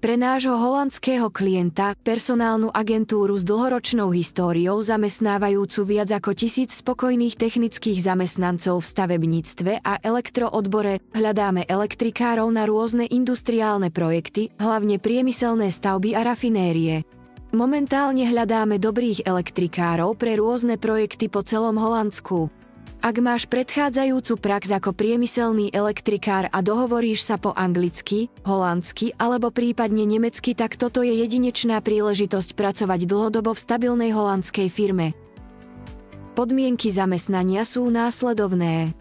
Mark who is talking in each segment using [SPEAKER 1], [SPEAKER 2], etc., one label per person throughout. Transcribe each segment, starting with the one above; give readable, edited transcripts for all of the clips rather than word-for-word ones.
[SPEAKER 1] Pre nášho holandského klienta, personálnu agentúru s dlhoročnou históriou zamestnávajúcu viac ako 1000 spokojných technických zamestnancov v stavebníctve a elektroodbore, hľadáme elektrikárov na rôzne industriálne projekty, hlavne priemyselné stavby a rafinérie. Momentálne hľadáme dobrých elektrikárov pre rôzne projekty po celom Holandsku. Ak máš predchádzajúcu prax ako priemyselný elektrikár a dohovoríš sa po anglicky, holandsky alebo prípadne nemecky, tak toto je jedinečná príležitosť pracovať dlhodobo v stabilnej holandskej firme. Podmienky zamestnania sú následovné.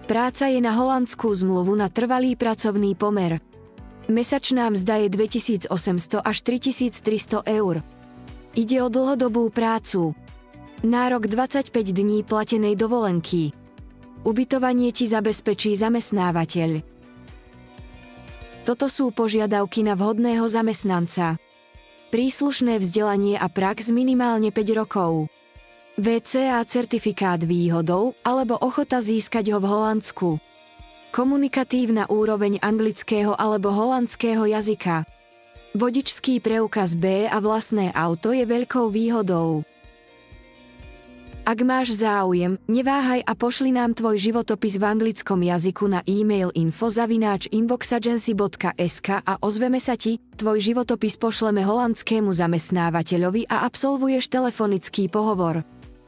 [SPEAKER 1] Práca je na holandskú zmluvu na trvalý pracovný pomer. Mesačná mzda je 2800 až 3300 eur. Ide o dlhodobú prácu. Nárok 25 dní platenej dovolenky. Ubytovanie ti zabezpečí zamestnávateľ. Toto sú požiadavky na vhodného zamestnanca. Príslušné vzdelanie a prax minimálne 5 rokov. VCA certifikát výhodou alebo ochota získať ho v Holandsku. Komunikatívna úroveň anglického alebo holandského jazyka. Vodičský preukaz B a vlastné auto je veľkou výhodou. Ak máš záujem, neváhaj a pošli nám tvoj životopis v anglickom jazyku na e-mail info@inboxagency.sk a ozveme sa ti, tvoj životopis pošleme holandskému zamestnávateľovi a absolvuješ telefonický pohovor.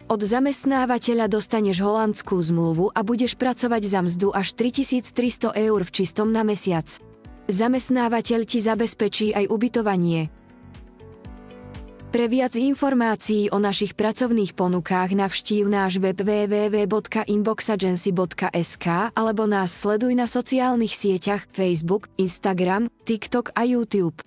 [SPEAKER 1] Od zamestnávateľa dostaneš holandskú zmluvu a budeš pracovať za mzdu až 3300 eur v čistom na mesiac. Zamestnávateľ ti zabezpečí aj ubytovanie. Pre viac informácií o našich pracovných ponukách navštív náš web www.inboxagency.sk alebo nás sleduj na sociálnych sieťach Facebook, Instagram, TikTok a YouTube.